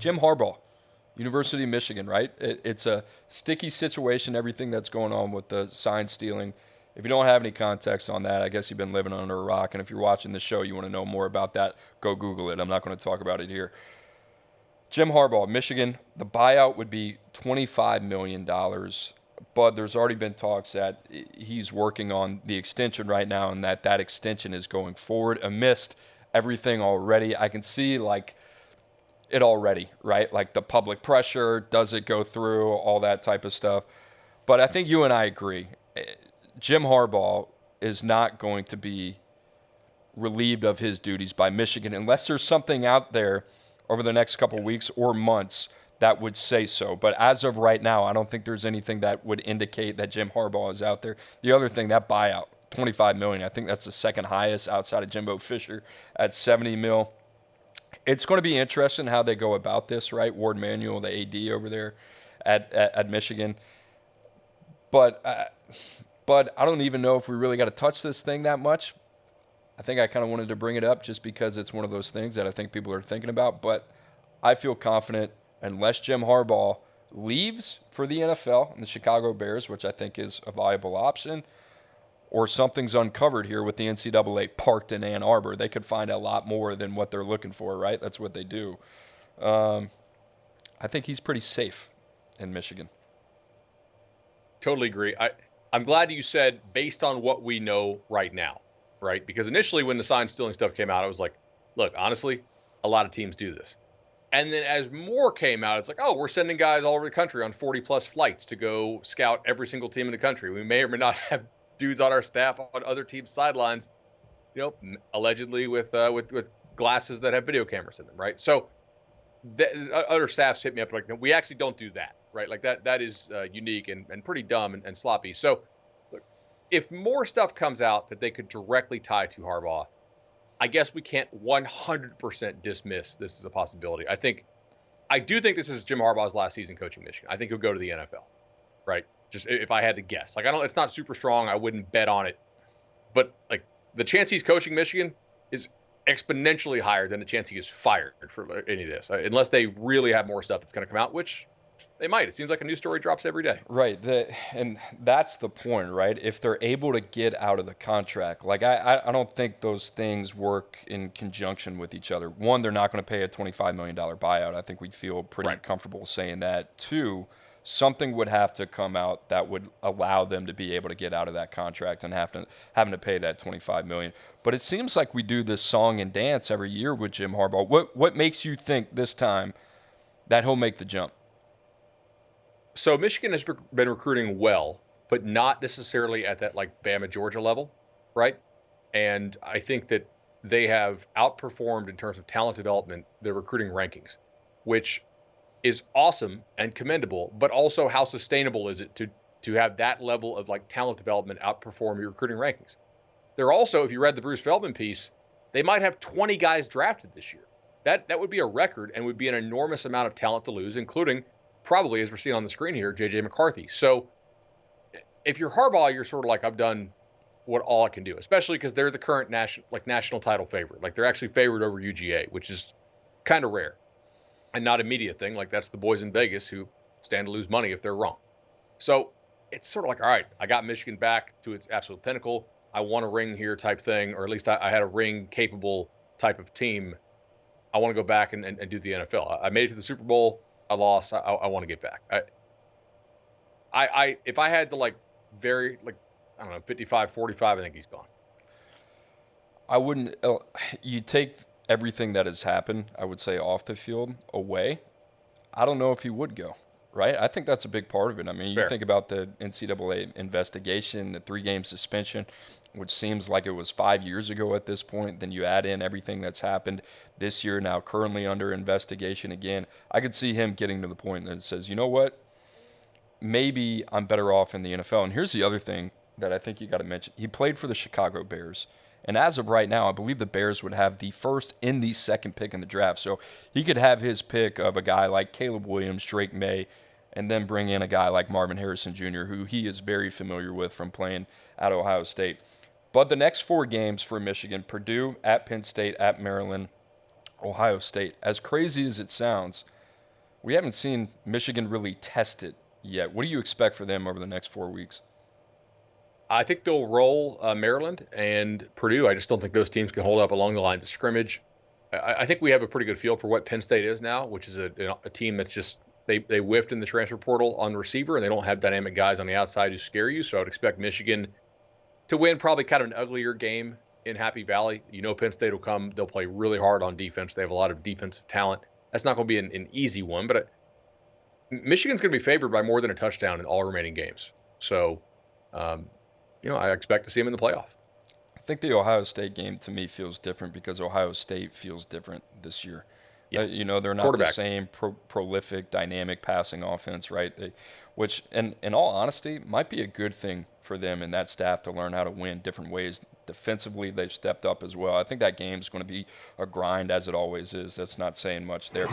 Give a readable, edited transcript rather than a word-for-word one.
Jim Harbaugh, University of Michigan, right? It's a sticky situation, everything that's going on with the sign stealing. If you don't have any context on that, I guess you've been living under a rock. And if you're watching the show, you want to know more about that, go Google it. I'm not going to talk about it here. Jim Harbaugh, Michigan, the buyout would be $25 million. But there's already been talks that he's working on the extension right now and that extension is going forward amidst everything already. I can see, like, it already, right? Like the public pressure, does it go through, all that type of stuff. But I think you and I agree. Jim Harbaugh is not going to be relieved of his duties by Michigan unless there's something out there over the next couple weeks or months that would say so. But as of right now, I don't think there's anything that would indicate that Jim Harbaugh is out there. The other thing, that buyout, $25 million, I think that's the second highest outside of Jimbo Fisher at $70 million. It's going to be interesting how they go about this, right? Ward Manuel, the AD over there at Michigan. But I don't even know if we really got to touch this thing that much. I think I kind of wanted to bring it up just because it's one of those things that I think people are thinking about. But I feel confident unless Jim Harbaugh leaves for the NFL and the Chicago Bears, which I think is a viable option, or something's uncovered here with the NCAA parked in Ann Arbor. They could find a lot more than what they're looking for, right? That's what they do. I think he's pretty safe in Michigan. Totally agree. I'm glad you said based on what we know right now, right? Because initially when the sign stealing stuff came out, I was like, look, honestly, a lot of teams do this. And then as more came out, it's like, oh, we're sending guys all over the country on 40-plus flights to go scout every single team in the country. We may or may not have dudes on our staff on other teams' sidelines, allegedly with glasses that have video cameras in them, right? So other staffs hit me up like, no, we actually don't do that, right? Like that is unique and pretty dumb and sloppy. So look, if more stuff comes out that they could directly tie to Harbaugh, I guess we can't 100% dismiss this as a possibility. I do think this is Jim Harbaugh's last season coaching Michigan. I think he'll go to the NFL, right? Just if I had to guess. Like, it's not super strong. I wouldn't bet on it. But like the chance he's coaching Michigan is exponentially higher than the chance he gets fired for any of this, unless they really have more stuff that's going to come out, which they might. It seems like a new story drops every day. Right. And that's the point, right? If they're able to get out of the contract, like I don't think those things work in conjunction with each other. One, they're not going to pay a $25 million buyout. I think we'd feel pretty comfortable saying that. Two, something would have to come out that would allow them to be able to get out of that contract and having to pay that $25 million. But it seems like we do this song and dance every year with Jim Harbaugh. What makes you think this time that he'll make the jump? So Michigan has been recruiting well, but not necessarily at that like Bama, Georgia level, right? And I think that they have outperformed in terms of talent development their recruiting rankings, which is awesome and commendable, but also how sustainable is it to have that level of like talent development outperform your recruiting rankings? They're also, if you read the Bruce Feldman piece, they might have 20 guys drafted this year. That would be a record and would be an enormous amount of talent to lose, including probably, as we're seeing on the screen here, J.J. McCarthy. So if you're Harbaugh, you're sort of like, I've done what all I can do, especially because they're the current national title favorite. Like they're actually favored over UGA, which is kind of rare and not a media thing. Like that's the boys in Vegas who stand to lose money if they're wrong. So it's sort of like, all right, I got Michigan back to its absolute pinnacle. I won a ring here type thing, or at least I had a ring capable type of team. I want to go back and do the NFL. I made it to the Super Bowl. I lost. I want to get back. If I had to I don't know, 55-45, I think he's gone. I wouldn't. You take everything that has happened, I would say, off the field away. I don't know if he would go. Right? I think that's a big part of it. I mean, you think about the NCAA investigation, the 3-game suspension, which seems like it was 5 years ago at this point. Then you add in everything that's happened this year, now currently under investigation again. I could see him getting to the point that it says, you know what? Maybe I'm better off in the NFL. And here's the other thing that I think you got to mention. He played for the Chicago Bears. And as of right now, I believe the Bears would have the first and the second pick in the draft. So he could have his pick of a guy like Caleb Williams, Drake May, and then bring in a guy like Marvin Harrison Jr., who he is very familiar with from playing at Ohio State. But the next 4 games for Michigan, Purdue, at Penn State, at Maryland, Ohio State, as crazy as it sounds, we haven't seen Michigan really test it yet. What do you expect for them over the next 4 weeks? I think they'll roll Maryland and Purdue. I just don't think those teams can hold up along the lines of scrimmage. I think we have a pretty good feel for what Penn State is now, which is a team that's just they whiffed in the transfer portal on receiver, and they don't have dynamic guys on the outside who scare you. So I would expect Michigan to win probably kind of an uglier game in Happy Valley. Penn State will come. They'll play really hard on defense. They have a lot of defensive talent. That's not going to be an easy one, but Michigan's going to be favored by more than a touchdown in all remaining games. So, I expect to see them in the playoff. I think the Ohio State game to me feels different because Ohio State feels different this year. Yeah. They're not the same prolific, dynamic passing offense, right? Which, in all honesty, might be a good thing for them and that staff to learn how to win different ways. Defensively, they've stepped up as well. I think that game's going to be a grind, as it always is. That's not saying much there.